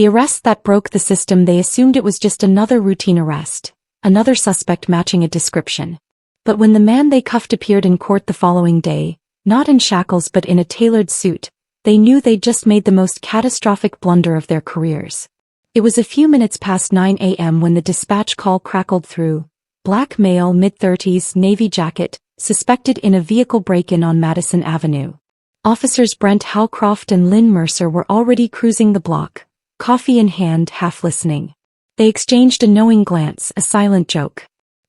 The arrest that broke the system. They assumed it was just another routine arrest, another suspect matching a description. But when the man they cuffed appeared in court the following day, not in shackles but in a tailored suit, they knew they'd just made the most catastrophic blunder of their careers. It was a few minutes past 9 a.m. when the dispatch call crackled through. Black male, mid-30s, navy jacket, suspected in a vehicle break-in on Madison Avenue. Officers Brent Howcroft and Lynn Mercer were already cruising the block, coffee in hand, half listening. They exchanged a knowing glance, a silent joke.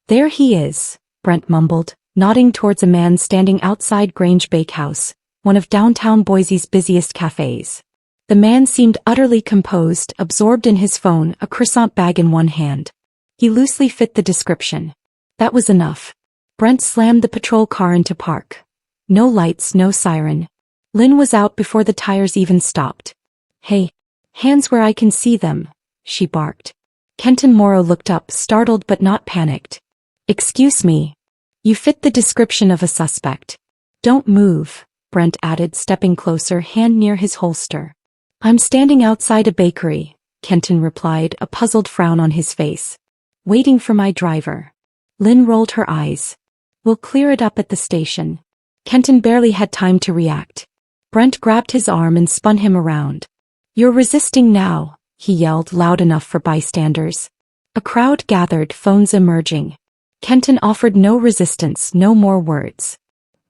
"There he is," Brent mumbled, nodding towards a man standing outside Grange Bakehouse, one of downtown Boise's busiest cafes. The man seemed utterly composed, absorbed in his phone, a croissant bag in one hand. He loosely fit the description. That was enough. Brent slammed the patrol car into park. No lights, no siren. Lynn was out before the tires even stopped. "Hey, hands where I can see them," she barked. Kenton Morrow looked up, startled but not panicked. "Excuse me. You fit the description of a suspect." "Don't move," Brent added, stepping closer, hand near his holster. "I'm standing outside a bakery," Kenton replied, a puzzled frown on his face. "Waiting for my driver." Lynn rolled her eyes. "We'll clear it up at the station." Kenton barely had time to react. Brent grabbed his arm and spun him around. "You're resisting now," he yelled, loud enough for bystanders. A crowd gathered, phones emerging. Kenton offered no resistance, no more words.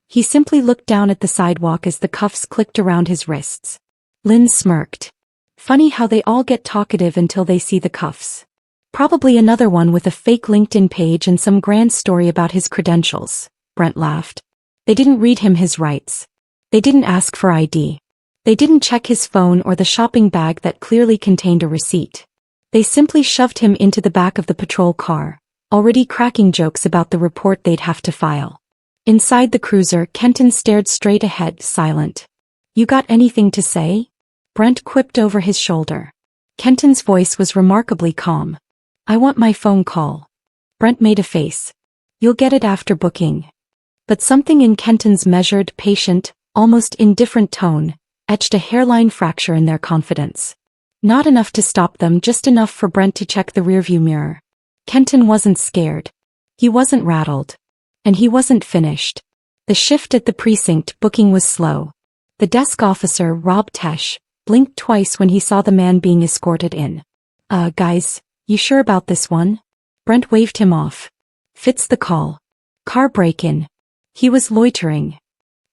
He simply looked down at the sidewalk as the cuffs clicked around his wrists. Lynn smirked. "Funny how they all get talkative until they see the cuffs. Probably another one with a fake LinkedIn page and some grand story about his credentials," Brent laughed. "They didn't read him his rights. They didn't ask for ID. They didn't check his phone or the shopping bag that clearly contained a receipt. They simply shoved him into the back of the patrol car, already cracking jokes about the report they'd have to file." Inside the cruiser, Kenton stared straight ahead, silent. "You got anything to say?" Brent quipped over his shoulder. Kenton's voice was remarkably calm. "I want my phone call." Brent made a face. "You'll get it after booking." But something in Kenton's measured, patient, almost indifferent tone etched a hairline fracture in their confidence. Not enough to stop them, just enough for Brent to check the rearview mirror. Kenton wasn't scared. He wasn't rattled. And he wasn't finished. The shift at the precinct booking was slow. The desk officer, Rob Tesh, blinked twice when he saw the man being escorted in. Guys, you sure about this one?" Brent waved him off. "Fits the call. Car break-in." He was loitering.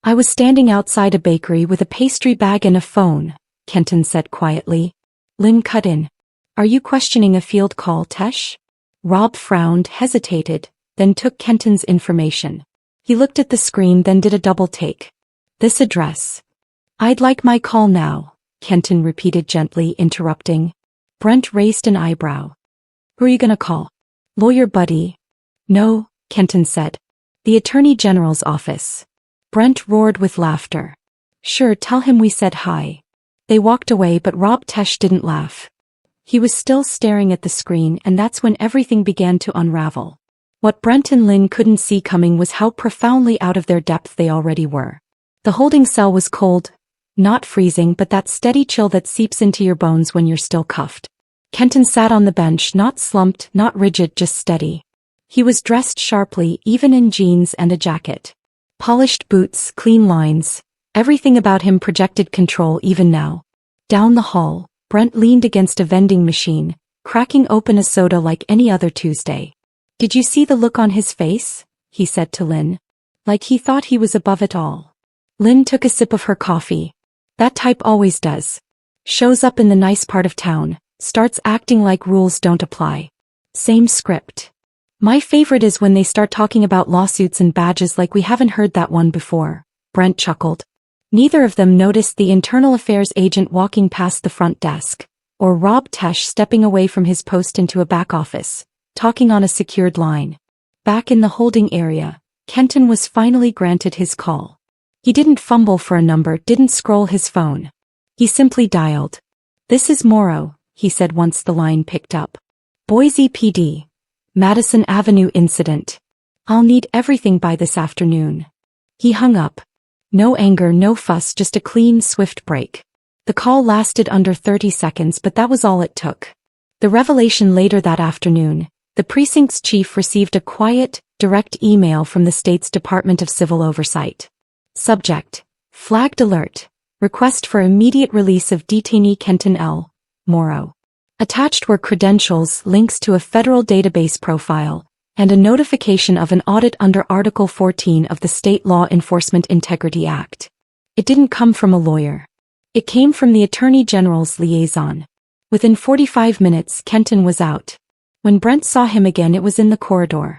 "I was standing outside a bakery with a pastry bag and a phone," Kenton said quietly. Lynn cut in. "Are you questioning a field call, Tesh?" Rob frowned, hesitated, then took Kenton's information. He looked at the screen, then did a double take. "This address." "I'd like my call now," Kenton repeated gently, interrupting. Brent raised an eyebrow. "Who are you gonna call? Lawyer buddy?" "No," Kenton said. "The Attorney General's office." Brent roared with laughter. "Sure, tell him we said hi." They walked away, but Rob Tesh didn't laugh. He was still staring at the screen, and that's when everything began to unravel. What Brent and Lynn couldn't see coming was how profoundly out of their depth they already were. The holding cell was cold. Not freezing, but that steady chill that seeps into your bones when you're still cuffed. Kenton sat on the bench, not slumped, not rigid, just steady. He was dressed sharply, even in jeans and a jacket. Polished boots, clean lines. Everything about him projected control even now. Down the hall, Brent leaned against a vending machine, cracking open a soda like any other Tuesday. "Did you see the look on his face?" he said to Lynn. "Like he thought he was above it all." Lynn took a sip of her coffee. "That type always does. Shows up in the nice part of town, starts acting like rules don't apply. Same script. My favorite is when they start talking about lawsuits and badges like we haven't heard that one before," Brent chuckled. Neither of them noticed the internal affairs agent walking past the front desk, or Rob Tesh stepping away from his post into a back office, talking on a secured line. Back in the holding area, Kenton was finally granted his call. He didn't fumble for a number, didn't scroll his phone. He simply dialed. "This is Morrow," he said once the line picked up. "Boise PD. Madison Avenue incident. I'll need everything by this afternoon." He hung up. No anger, no fuss, just a clean, swift break. The call lasted under 30 seconds, but that was all it took. The revelation later that afternoon, the precinct's chief received a quiet, direct email from the state's Department of Civil Oversight. Subject: Flagged alert. Request for immediate release of detainee Kenton L. Morrow. Attached were credentials, links to a federal database profile, and a notification of an audit under Article 14 of the State Law Enforcement Integrity Act. It didn't come from a lawyer. It came from the Attorney General's liaison. Within 45 minutes, Kenton was out. When Brent saw him again, it was in the corridor.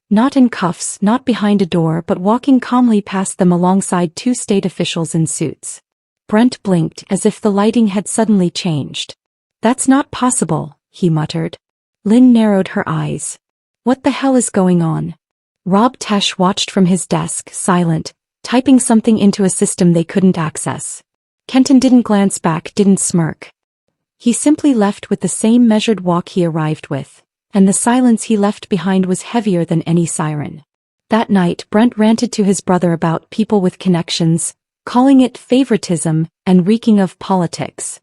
Not in cuffs, not behind a door, but walking calmly past them alongside two state officials in suits. Brent blinked as if the lighting had suddenly changed. "That's not possible," he muttered. Lynn narrowed her eyes. "What the hell is going on?" Rob Tesh watched from his desk, silent, typing something into a system they couldn't access. Kenton didn't glance back, didn't smirk. He simply left with the same measured walk he arrived with, and the silence he left behind was heavier than any siren. That night, Brent ranted to his brother about people with connections, calling it favoritism and reeking of politics.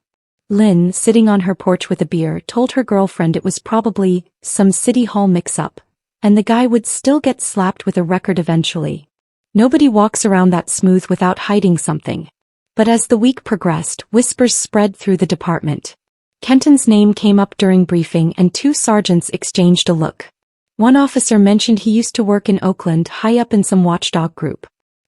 Lynn, sitting on her porch with a beer, told her girlfriend it was probably some city hall mix-up, and the guy would still get slapped with a record eventually. Nobody walks around that smooth without hiding something. But as the week progressed, whispers spread through the department. Kenton's name came up during briefing and two sergeants exchanged a look. One officer mentioned he used to work in Oakland, high up in some watchdog group.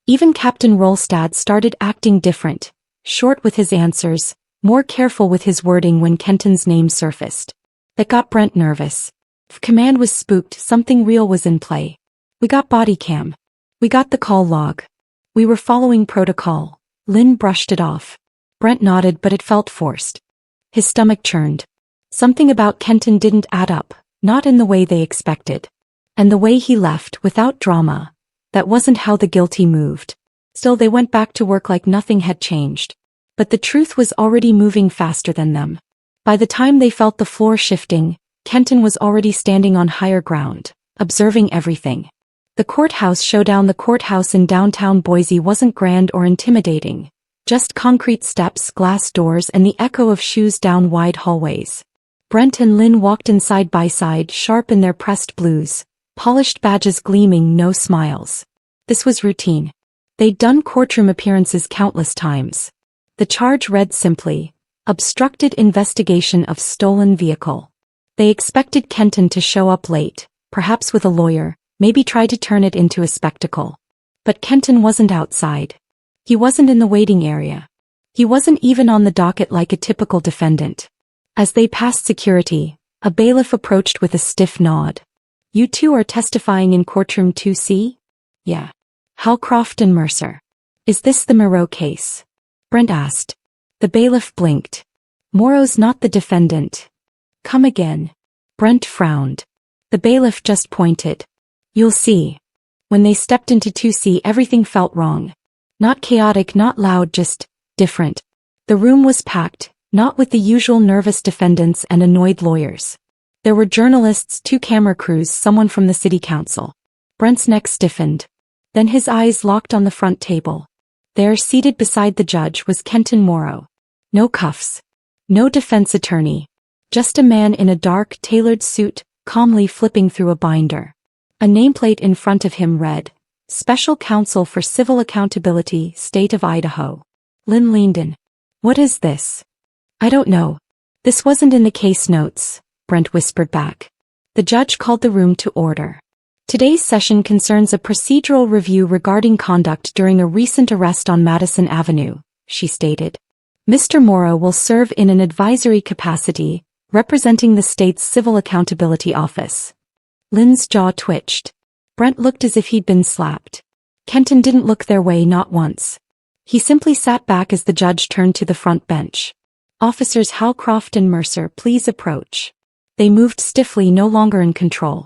Even Captain Rolstad started acting different, short with his answers, more careful with his wording when Kenton's name surfaced. That got Brent nervous. If command was spooked, something real was in play. "We got body cam. We got the call log. We were following protocol." Lynn brushed it off. Brent nodded, but it felt forced. His stomach churned. Something about Kenton didn't add up, not in the way they expected. And the way he left, without drama, that wasn't how the guilty moved. Still, they went back to work like nothing had changed. But the truth was already moving faster than them. By the time they felt the floor shifting, Kenton was already standing on higher ground, observing everything. The courthouse showdown. The courthouse in downtown Boise wasn't grand or intimidating. Just concrete steps, glass doors, and the echo of shoes down wide hallways. Brent and Lynn walked in side by side, sharp in their pressed blues, polished badges gleaming, no smiles. This was routine. They'd done courtroom appearances countless times. The charge read simply, obstructed investigation of stolen vehicle. They expected Kenton to show up late, perhaps with a lawyer, maybe try to turn it into a spectacle. But Kenton wasn't outside. He wasn't in the waiting area. He wasn't even on the docket like a typical defendant. As they passed security, a bailiff approached with a stiff nod. "You two are testifying in courtroom 2C? "Yeah." "Howcroft and Mercer. Is this the Moreau case?" Brent asked. The bailiff blinked. "Morrow's not the defendant." "Come again." Brent frowned. The bailiff just pointed. "You'll see." When they stepped into 2C, everything felt wrong. Not chaotic, not loud, just different. The room was packed, not with the usual nervous defendants and annoyed lawyers. There were journalists, two camera crews, someone from the city council. Brent's neck stiffened. Then his eyes locked on the front table. There, seated beside the judge, was Kenton Morrow. No cuffs. No defense attorney. Just a man in a dark, tailored suit, calmly flipping through a binder. A nameplate in front of him read, "Special Counsel for Civil Accountability, State of Idaho." Lynn leaned in. "What is this?" "I don't know. This wasn't in the case notes," Brent whispered back. The judge called the room to order. "Today's session concerns a procedural review regarding conduct during a recent arrest on Madison Avenue," she stated. "Mr. Morrow will serve in an advisory capacity, representing the state's Civil Accountability Office." Lynn's jaw twitched. Brent looked as if he'd been slapped. Kenton didn't look their way, not once. He simply sat back as the judge turned to the front bench. "Officers Howcroft and Mercer, please approach." They moved stiffly, no longer in control.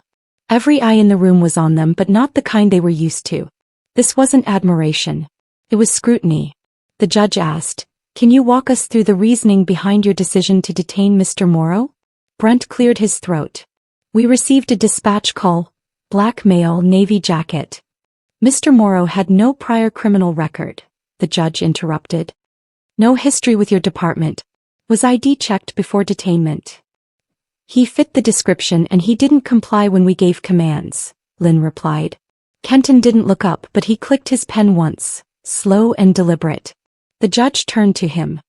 Every eye in the room was on them, but not the kind they were used to. This wasn't admiration. It was scrutiny. The judge asked, "Can you walk us through the reasoning behind your decision to detain Mr. Morrow?" Brent cleared his throat. "We received a dispatch call, black male, navy jacket." "Mr. Morrow had no prior criminal record," the judge interrupted. No history with your department. Was ID checked before detainment? He fit the description and he didn't comply when we gave commands, Lynn replied. Kenton didn't look up but he clicked his pen once, slow and deliberate. The judge turned to him.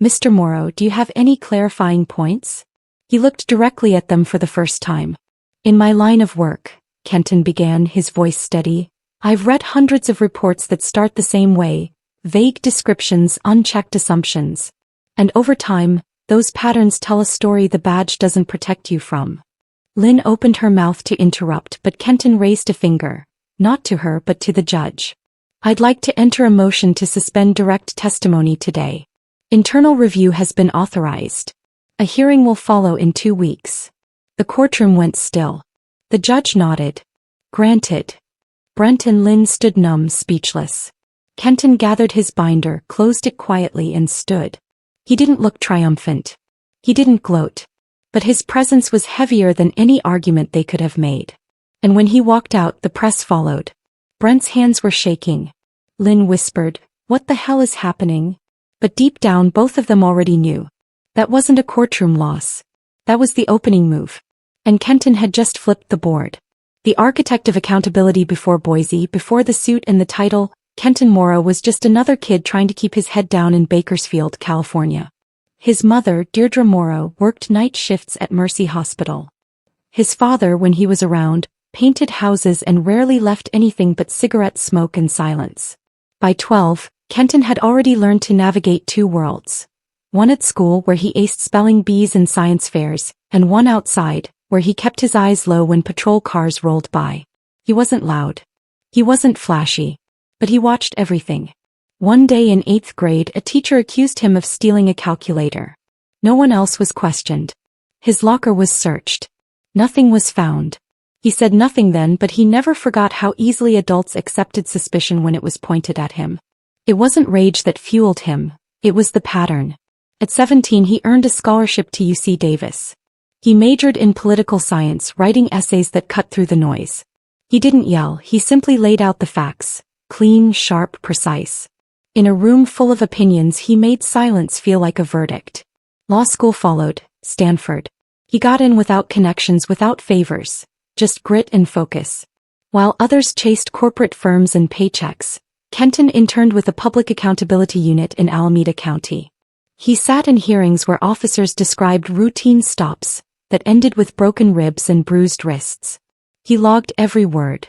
Mr. Morrow, do you have any clarifying points? He looked directly at them for the first time. In my line of work, Kenton began, his voice steady, I've read hundreds of reports that start the same way, vague descriptions, unchecked assumptions. And over time, those patterns tell a story the badge doesn't protect you from. Lynn opened her mouth to interrupt but Kenton raised a finger, not to her but to the judge. I'd like to enter a motion to suspend direct testimony today. Internal review has been authorized. A hearing will follow in 2 weeks. The courtroom went still. The judge nodded. Granted. Brent and Lynn stood numb, speechless. Kenton gathered his binder, closed it quietly and stood. He didn't look triumphant. He didn't gloat. But his presence was heavier than any argument they could have made. And when he walked out, the press followed. Brent's hands were shaking. Lynn whispered, "What the hell is happening?" But deep down both of them already knew. That wasn't a courtroom loss. That was the opening move. And Kenton had just flipped the board. The architect of accountability before Boise, before the suit and the title, Kenton Morrow was just another kid trying to keep his head down in Bakersfield, California. His mother, Deirdre Morrow, worked night shifts at Mercy Hospital. His father, when he was around, painted houses and rarely left anything but cigarette smoke and silence. By 12, Kenton had already learned to navigate 2 worlds. One at school where he aced spelling bees and science fairs, and one outside, where he kept his eyes low when patrol cars rolled by. He wasn't loud. He wasn't flashy. But he watched everything. One day in 8th grade, a teacher accused him of stealing a calculator. No one else was questioned. His locker was searched. Nothing was found. He said nothing then, but he never forgot how easily adults accepted suspicion when it was pointed at him. It wasn't rage that fueled him, it was the pattern. At 17 he earned a scholarship to UC Davis. He majored in political science, writing essays that cut through the noise. He didn't yell, he simply laid out the facts, clean, sharp, precise. In a room full of opinions he made silence feel like a verdict. Law school followed, Stanford. He got in without connections, without favors, just grit and focus. While others chased corporate firms and paychecks, Kenton interned with a public accountability unit in Alameda County. He sat in hearings where officers described routine stops that ended with broken ribs and bruised wrists. He logged every word.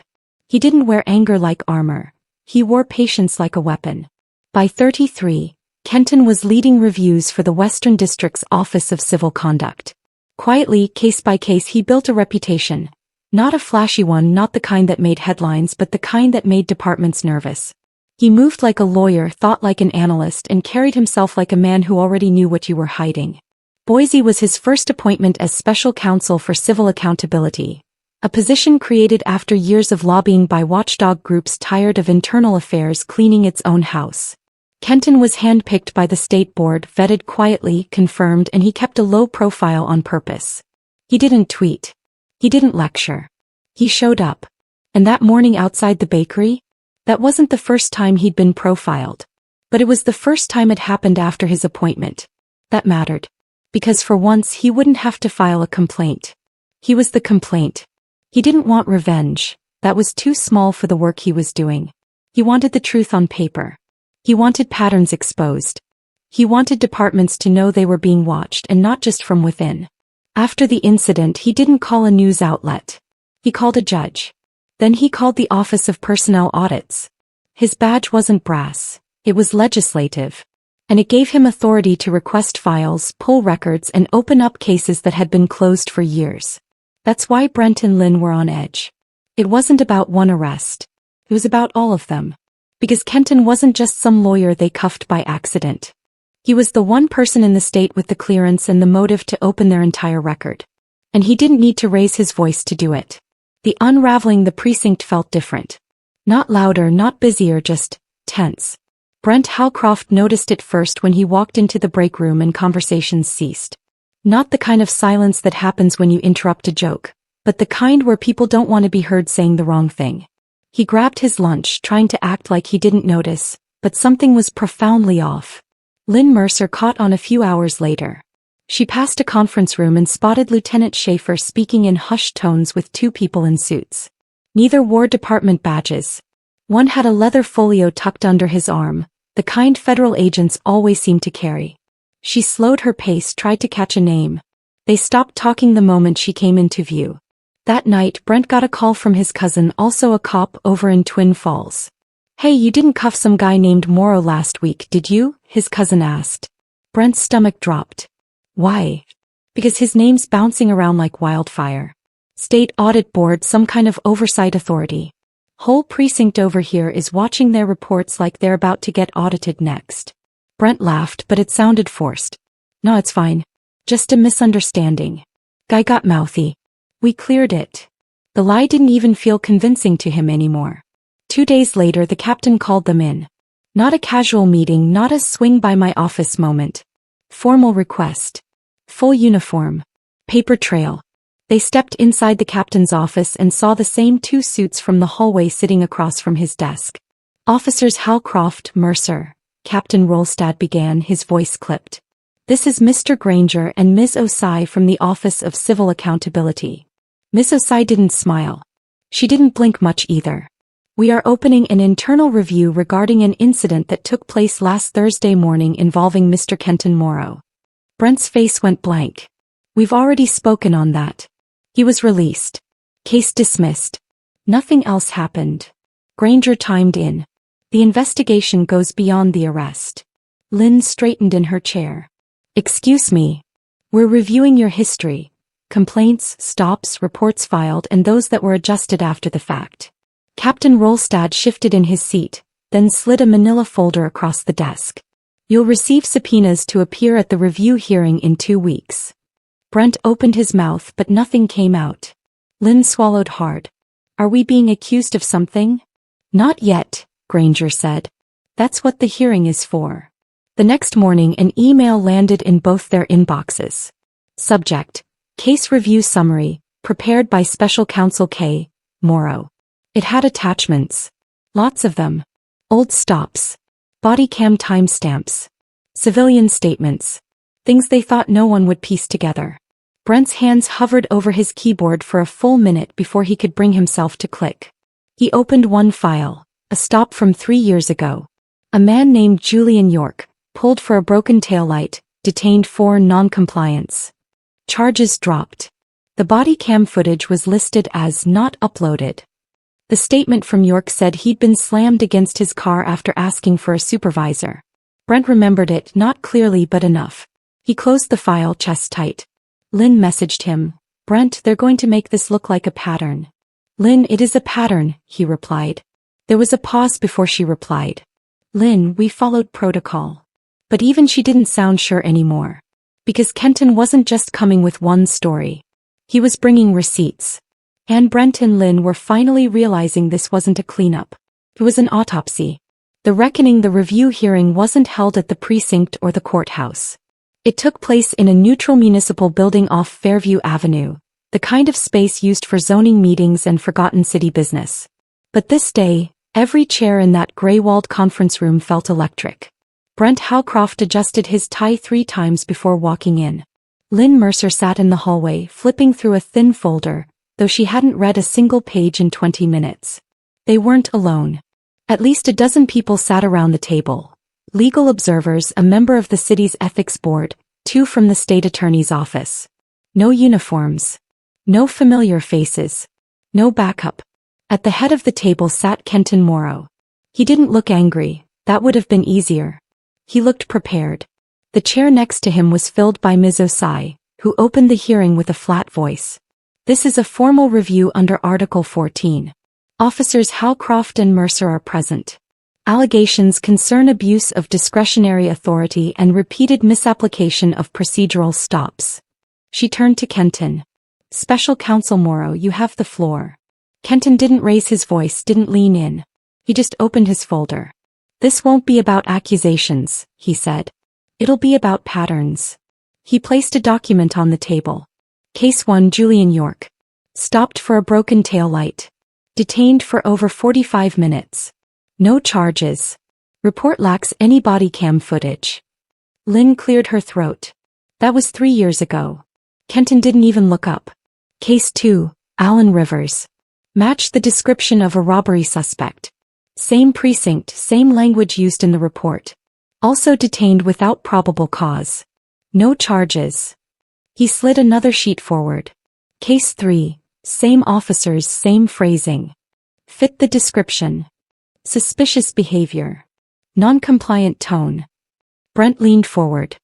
He didn't wear anger like armor. He wore patience like a weapon. By 33, Kenton was leading reviews for the Western District's Office of Civil Conduct. Quietly, case by case, he built a reputation. Not a flashy one, not the kind that made headlines, but the kind that made departments nervous. He moved like a lawyer, thought like an analyst, and carried himself like a man who already knew what you were hiding. Boise was his first appointment as special counsel for civil accountability, a position created after years of lobbying by watchdog groups tired of internal affairs cleaning its own house. Kenton was handpicked by the state board, vetted quietly, confirmed, and he kept a low profile on purpose. He didn't tweet. He didn't lecture. He showed up. And that morning outside the bakery? That wasn't the first time he'd been profiled. But it was the first time it happened after his appointment. That mattered. Because for once he wouldn't have to file a complaint. He was the complaint. He didn't want revenge. That was too small for the work he was doing. He wanted the truth on paper. He wanted patterns exposed. He wanted departments to know they were being watched, and not just from within. After the incident, he didn't call a news outlet. He called a judge. Then he called the Office of Personnel Audits. His badge wasn't brass, it was legislative. And it gave him authority to request files, pull records, and open up cases that had been closed for years. That's why Brent and Lynn were on edge. It wasn't about one arrest. It was about all of them. Because Kenton wasn't just some lawyer they cuffed by accident. He was the one person in the state with the clearance and the motive to open their entire record. And he didn't need to raise his voice to do it. The unraveling the precinct felt different. Not louder, not busier, just tense. Brent Halcroft noticed it first when he walked into the break room and conversations ceased. Not the kind of silence that happens when you interrupt a joke, but the kind where people don't want to be heard saying the wrong thing. He grabbed his lunch, trying to act like he didn't notice, but something was profoundly off. Lynn Mercer caught on a few hours later. She passed a conference room and spotted Lieutenant Schaefer speaking in hushed tones with two people in suits. Neither wore department badges. One had a leather folio tucked under his arm, the kind federal agents always seem to carry. She slowed her pace, tried to catch a name. They stopped talking the moment she came into view. That night, Brent got a call from his cousin, also a cop over in Twin Falls. "Hey, you didn't cuff some guy named Morrow last week, did you?" his cousin asked. Brent's stomach dropped. "Why?" "Because his name's bouncing around like wildfire. State Audit Board, some kind of oversight authority. Whole precinct over here is watching their reports like they're about to get audited next." Brent laughed, but it sounded forced. "No, it's fine. Just a misunderstanding." Guy got mouthy. "We cleared it." The lie didn't even feel convincing to him anymore. 2 days later, the captain called them in. Not a casual meeting, not a swing by my office moment. Formal request. Full uniform. Paper trail. They stepped inside the captain's office and saw the same 2 suits from the hallway sitting across from his desk. "Officers Halcroft, Mercer," Captain Rolstad began, his voice clipped. "This is Mr. Granger and Ms. Osai from the Office of Civil Accountability." Ms. Osai didn't smile. She didn't blink much either. "We are opening an internal review regarding an incident that took place last Thursday morning involving Mr. Kenton Morrow." Brent's face went blank. "We've already spoken on that. He was released. Case dismissed. Nothing else happened." Granger chimed in. "The investigation goes beyond the arrest." Lynn straightened in her chair. "Excuse me. We're reviewing your history. Complaints, stops, reports filed, and those that were adjusted after the fact." Captain Rolstad shifted in his seat, then slid a manila folder across the desk. "You'll receive subpoenas to appear at the review hearing in 2 weeks." Brent opened his mouth, but nothing came out. Lynn swallowed hard. "Are we being accused of something?" "Not yet," Granger said. "That's what the hearing is for." The next morning, an email landed in both their inboxes. Subject: Case Review Summary, prepared by Special Counsel K. Morrow. It had attachments. Lots of them. Old stops. Body cam timestamps. Civilian statements. Things they thought no one would piece together. Brent's hands hovered over his keyboard for a full minute before he could bring himself to click. He opened one file, a stop from 3 years ago. A man named Julian York, pulled for a broken taillight, detained for non-compliance. Charges dropped. The body cam footage was listed as not uploaded. The statement from York said he'd been slammed against his car after asking for a supervisor. Brent remembered it, not clearly but enough. He closed the file, chest tight. Lynn messaged him. "Brent, they're going to make this look like a pattern." "Lynn, it is a pattern," he replied. There was a pause before she replied. "Lynn, we followed protocol." But even she didn't sound sure anymore. Because Kenton wasn't just coming with one story. He was bringing receipts. And Brent and Lynn were finally realizing this wasn't a cleanup. It was an autopsy. The reckoning, the review hearing wasn't held at the precinct or the courthouse. It took place in a neutral municipal building off Fairview Avenue, the kind of space used for zoning meetings and forgotten city business. But this day, every chair in that gray-walled conference room felt electric. Brent Halcroft adjusted his tie 3 times before walking in. Lynn Mercer sat in the hallway, flipping through a thin folder, though she hadn't read a single page in 20 minutes. They weren't alone. At least a dozen people sat around the table. Legal observers, a member of the city's ethics board, 2 from the state attorney's office. No uniforms. No familiar faces. No backup. At the head of the table sat Kenton Morrow. He didn't look angry, that would have been easier. He looked prepared. The chair next to him was filled by Ms. Osai, who opened the hearing with a flat voice. "This is a formal review under Article 14. Officers Halcroft and Mercer are present. Allegations concern abuse of discretionary authority and repeated misapplication of procedural stops." She turned to Kenton. "Special Counsel Morrow, you have the floor." Kenton didn't raise his voice, didn't lean in. He just opened his folder. "This won't be about accusations," he said. "It'll be about patterns." He placed a document on the table. Case 1, Julian York. Stopped for a broken taillight. Detained for over 45 minutes. No charges. Report lacks any body cam footage. Lynn cleared her throat. That was 3 years ago. Kenton didn't even look up. Case 2, Alan Rivers. Matched the description of a robbery suspect. Same precinct, same language used in the report. Also detained without probable cause. No charges. He slid another sheet forward. Case 3, same officers, same phrasing. Fit the description. Suspicious behavior. Non-compliant tone. Brent leaned forward.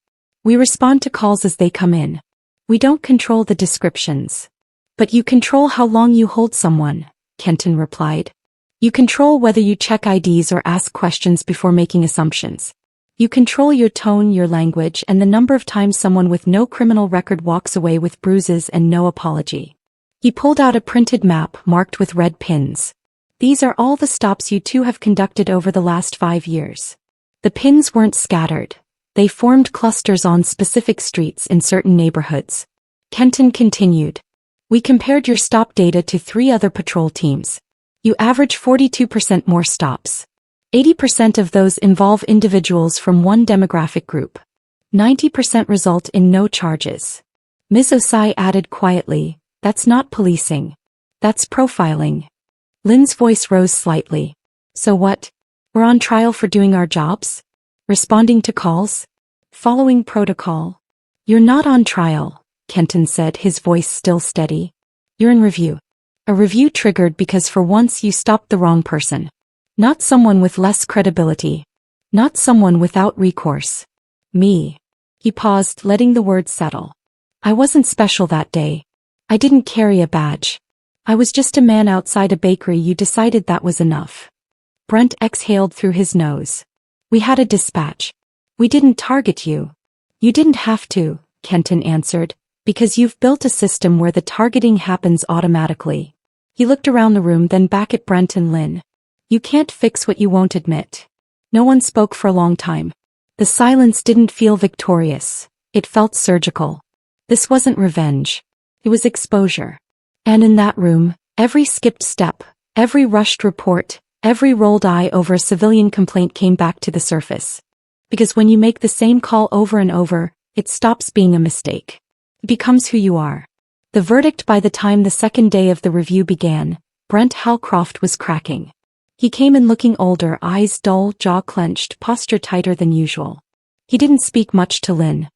We respond to calls as they come in. We don't control the descriptions. But you control how long you hold someone, Kenton replied. You control whether you check IDs or ask questions before making assumptions. You control your tone, your language, and the number of times someone with no criminal record walks away with bruises and no apology. He pulled out a printed map marked with red pins. These are all the stops you two have conducted over the last 5 years. The pins weren't scattered. They formed clusters on specific streets in certain neighborhoods. Kenton continued. We compared your stop data to 3 other patrol teams. You average 42% more stops. 80% of those involve individuals from one demographic group. 90% result in no charges. Ms. Osai added quietly, that's not policing. That's profiling. Lynn's voice rose slightly. So what? We're on trial for doing our jobs? Responding to calls? Following protocol? You're not on trial, Kenton said, his voice still steady. You're in review. A review triggered because for once you stopped the wrong person. Not someone with less credibility. Not someone without recourse. Me. He paused, letting the words settle. I wasn't special that day. I didn't carry a badge. I was just a man outside a bakery. You decided that was enough. Brent exhaled through his nose. We had a dispatch. We didn't target you. You didn't have to, Kenton answered, because you've built a system where the targeting happens automatically. He looked around the room, then back at Brent and Lynn. You can't fix what you won't admit. No one spoke for a long time. The silence didn't feel victorious. It felt surgical. This wasn't revenge. It was exposure. And in that room, every skipped step, every rushed report, every rolled eye over a civilian complaint came back to the surface. Because when you make the same call over and over, it stops being a mistake. It becomes who you are. The verdict by the time the second day of the review began, Brent Halcroft was cracking. He came in looking older, eyes dull, jaw clenched, posture tighter than usual. He didn't speak much to Lynn.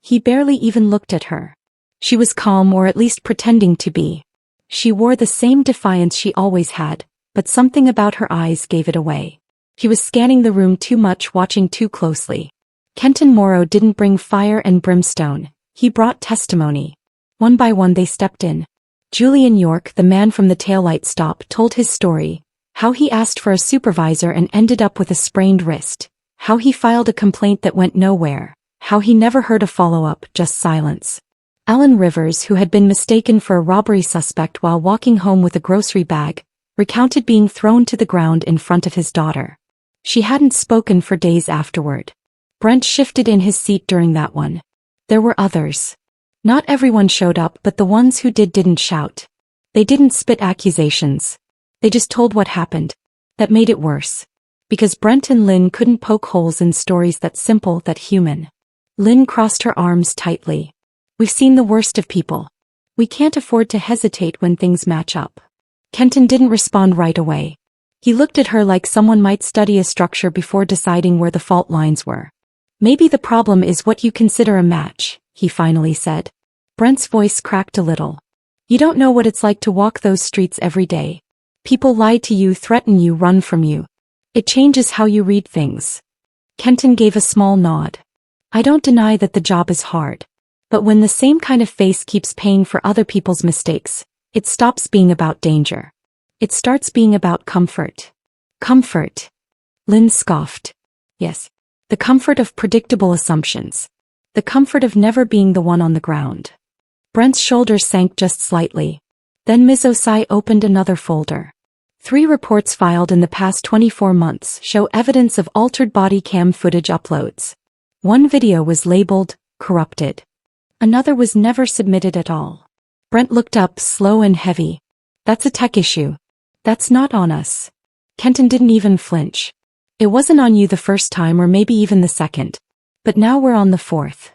He barely even looked at her. She was calm, or at least pretending to be. She wore the same defiance she always had, but something about her eyes gave it away. He was scanning the room too much, watching too closely. Kenton Morrow didn't bring fire and brimstone. He brought testimony. One by one they stepped in. Julian York, the man from the taillight stop, told his story. How he asked for a supervisor and ended up with a sprained wrist. How he filed a complaint that went nowhere. How he never heard a follow-up, just silence. Alan Rivers, who had been mistaken for a robbery suspect while walking home with a grocery bag, recounted being thrown to the ground in front of his daughter. She hadn't spoken for days afterward. Brent shifted in his seat during that one. There were others. Not everyone showed up, but the ones who did didn't shout. They didn't spit accusations. They just told what happened. That made it worse. Because Brent and Lynn couldn't poke holes in stories that simple, that human. Lynn crossed her arms tightly. We've seen the worst of people. We can't afford to hesitate when things match up. Kenton didn't respond right away. He looked at her like someone might study a structure before deciding where the fault lines were. Maybe the problem is what you consider a match, he finally said. Brent's voice cracked a little. You don't know what it's like to walk those streets every day. People lie to you, threaten you, run from you. It changes how you read things. Kenton gave a small nod. I don't deny that the job is hard. But when the same kind of face keeps paying for other people's mistakes, it stops being about danger. It starts being about comfort. Comfort. Lynn scoffed. Yes. The comfort of predictable assumptions. The comfort of never being the one on the ground. Brent's shoulders sank just slightly. Then Ms. Osai opened another folder. 3 reports filed in the past 24 months show evidence of altered body cam footage uploads. One video was labeled, corrupted. Another was never submitted at all. Brent looked up, slow and heavy. That's a tech issue. That's not on us. Kenton didn't even flinch. It wasn't on you the first time, or maybe even the second. But now we're on the fourth.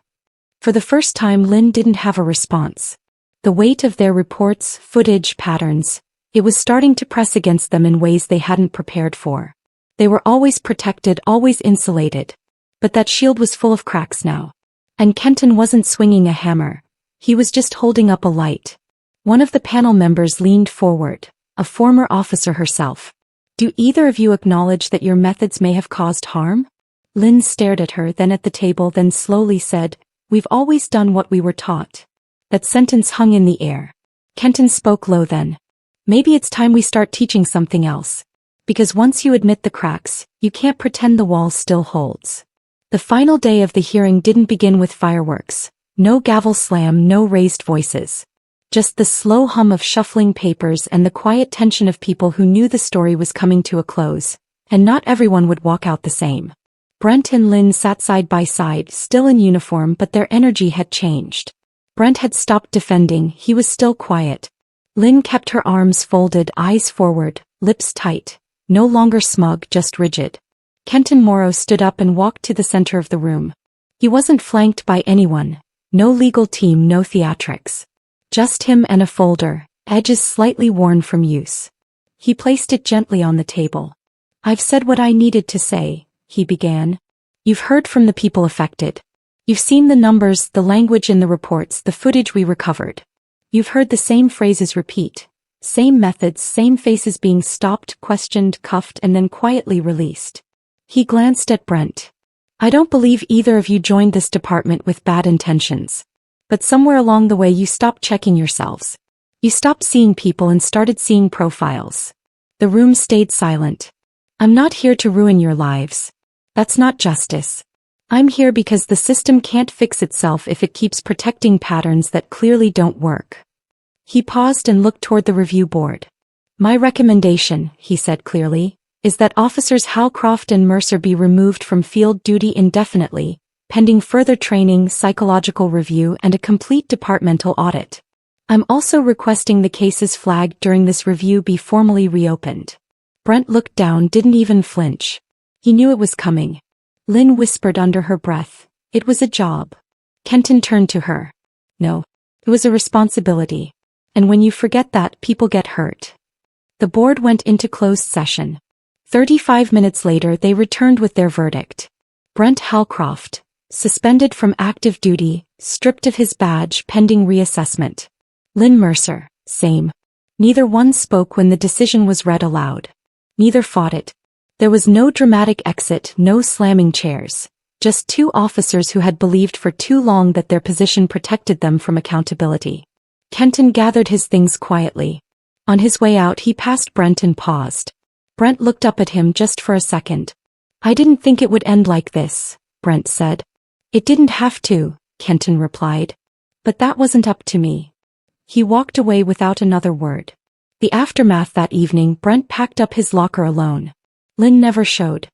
For the first time, Lynn didn't have a response. The weight of their reports, footage, patterns, it was starting to press against them in ways they hadn't prepared for. They were always protected, always insulated. But that shield was full of cracks now. And Kenton wasn't swinging a hammer. He was just holding up a light. One of the panel members leaned forward, a former officer herself. Do either of you acknowledge that your methods may have caused harm? Lynn stared at her, then at the table, then slowly said, "We've always done what we were taught." That sentence hung in the air. Kenton spoke low then. "Maybe it's time we start teaching something else. Because once you admit the cracks, you can't pretend the wall still holds." The final day of the hearing didn't begin with fireworks. No gavel slam, no raised voices. Just the slow hum of shuffling papers and the quiet tension of people who knew the story was coming to a close, and not everyone would walk out the same. Brent and Lynn sat side by side, still in uniform, but their energy had changed. Brent had stopped defending, he was still quiet. Lynn kept her arms folded, eyes forward, lips tight, no longer smug, just rigid. Kenton Morrow stood up and walked to the center of the room. He wasn't flanked by anyone, no legal team, no theatrics. Just him and a folder, edges slightly worn from use. He placed it gently on the table. "I've said what I needed to say," he began. "You've heard from the people affected. You've seen the numbers, the language in the reports, the footage we recovered. You've heard the same phrases repeat. Same methods, same faces being stopped, questioned, cuffed, and then quietly released." He glanced at Brent. "I don't believe either of you joined this department with bad intentions. But somewhere along the way you stopped checking yourselves. You stopped seeing people and started seeing profiles." The room stayed silent. "I'm not here to ruin your lives. That's not justice. I'm here because the system can't fix itself if it keeps protecting patterns that clearly don't work." He paused and looked toward the review board. "My recommendation," he said clearly, "is that Officers Howcroft and Mercer be removed from field duty indefinitely, pending further training, psychological review, and a complete departmental audit. I'm also requesting the cases flagged during this review be formally reopened." Brent looked down, didn't even flinch. He knew it was coming. Lynn whispered under her breath, "It was a job." Kenton turned to her. "No, it was a responsibility. And when you forget that, people get hurt." The board went into closed session. 35 minutes later they returned with their verdict. Brent Howcroft, suspended from active duty, stripped of his badge pending reassessment. Lynn Mercer, same. Neither one spoke when the decision was read aloud. Neither fought it. There was no dramatic exit, no slamming chairs. Just two officers who had believed for too long that their position protected them from accountability. Kenton gathered his things quietly. On his way out he passed Brent and paused. Brent looked up at him just for a second. "I didn't think it would end like this," Brent said. "It didn't have to," Kenton replied. "But that wasn't up to me." He walked away without another word. The aftermath that evening, Brent packed up his locker alone. Lynn never showed.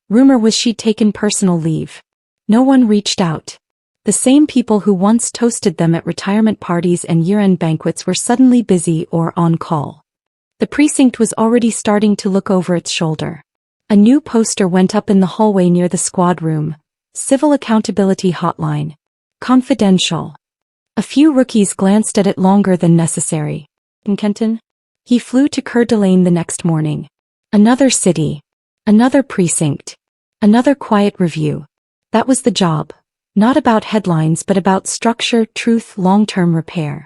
Rumor was she'd taken personal leave. No one reached out. The same people who once toasted them at retirement parties and year-end banquets were suddenly busy or on call. The precinct was already starting to look over its shoulder. A new poster went up in the hallway near the squad room. "Civil Accountability Hotline. Confidential." A few rookies glanced at it longer than necessary. "And Kenton?" He flew to Coeur d'Alene the next morning. Another city. Another precinct. Another quiet review. That was the job. Not about headlines but about structure, truth, long-term repair.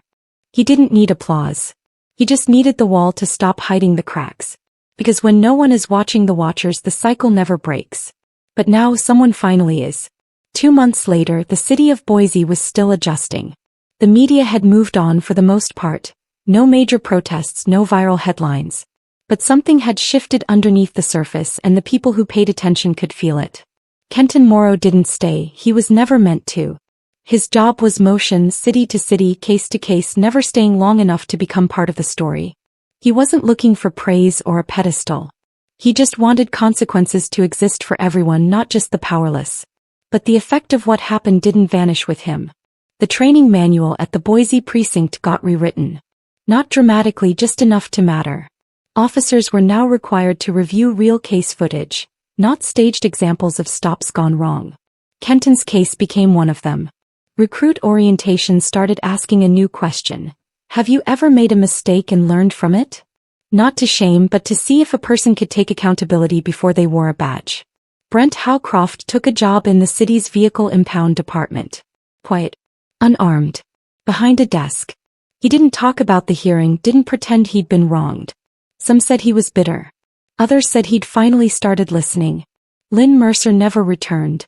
He didn't need applause. He just needed the wall to stop hiding the cracks. Because when no one is watching the watchers, the cycle never breaks. But now someone finally is. 2 months later, the city of Boise was still adjusting. The media had moved on for the most part. No major protests, no viral headlines. But something had shifted underneath the surface, and the people who paid attention could feel it. Kenton Morrow didn't stay, he was never meant to. His job was motion, city to city, case to case, never staying long enough to become part of the story. He wasn't looking for praise or a pedestal. He just wanted consequences to exist for everyone, not just the powerless. But the effect of what happened didn't vanish with him. The training manual at the Boise precinct got rewritten. Not dramatically, just enough to matter. Officers were now required to review real case footage, not staged examples of stops gone wrong. Kenton's case became one of them. Recruit orientation started asking a new question. Have you ever made a mistake and learned from it? Not to shame, but to see if a person could take accountability before they wore a badge. Brent Howcroft took a job in the city's vehicle impound department. Quiet. Unarmed. Behind a desk. He didn't talk about the hearing, didn't pretend he'd been wronged. Some said he was bitter. Others said he'd finally started listening. Lynn Mercer never returned.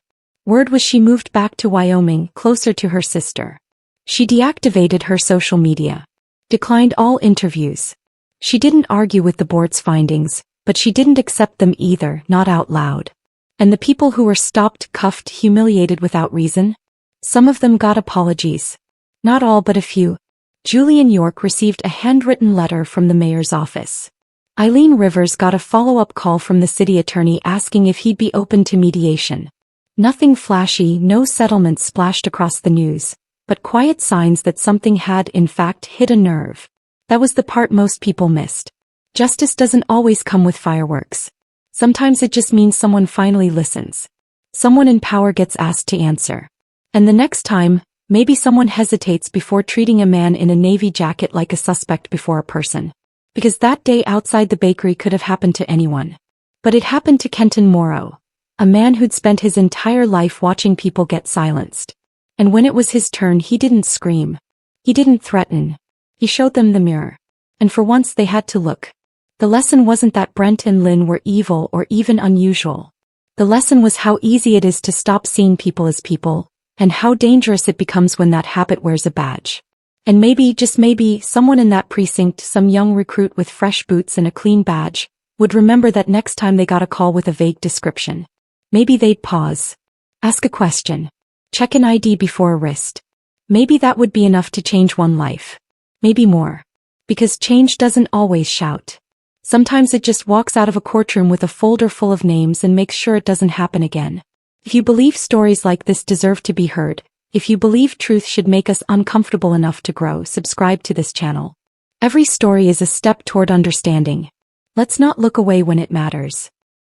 Word was she moved back to Wyoming, closer to her sister. She deactivated her social media. Declined all interviews. She didn't argue with the board's findings, but she didn't accept them either, not out loud. And the people who were stopped, cuffed, humiliated without reason? Some of them got apologies. Not all, but a few. Julian York received a handwritten letter from the mayor's office. Eileen Rivers got a follow-up call from the city attorney asking if he'd be open to mediation. Nothing flashy, no settlements splashed across the news, but quiet signs that something had, in fact, hit a nerve. That was the part most people missed. Justice doesn't always come with fireworks. Sometimes it just means someone finally listens. Someone in power gets asked to answer. And the next time, maybe someone hesitates before treating a man in a navy jacket like a suspect before a person. Because that day outside the bakery could have happened to anyone. But it happened to Kenton Morrow. A man who'd spent his entire life watching people get silenced. And when it was his turn, he didn't scream. He didn't threaten. He showed them the mirror. And for once they had to look. The lesson wasn't that Brent and Lynn were evil or even unusual. The lesson was how easy it is to stop seeing people as people, and how dangerous it becomes when that habit wears a badge. And maybe, just maybe, someone in that precinct, some young recruit with fresh boots and a clean badge, would remember that next time they got a call with a vague description. Maybe they'd pause. Ask a question. Check an ID before a wrist. Maybe that would be enough to change one life. Maybe more. Because change doesn't always shout. Sometimes it just walks out of a courtroom with a folder full of names and makes sure it doesn't happen again. If you believe stories like this deserve to be heard, if you believe truth should make us uncomfortable enough to grow, subscribe to this channel. Every story is a step toward understanding. Let's not look away when it matters.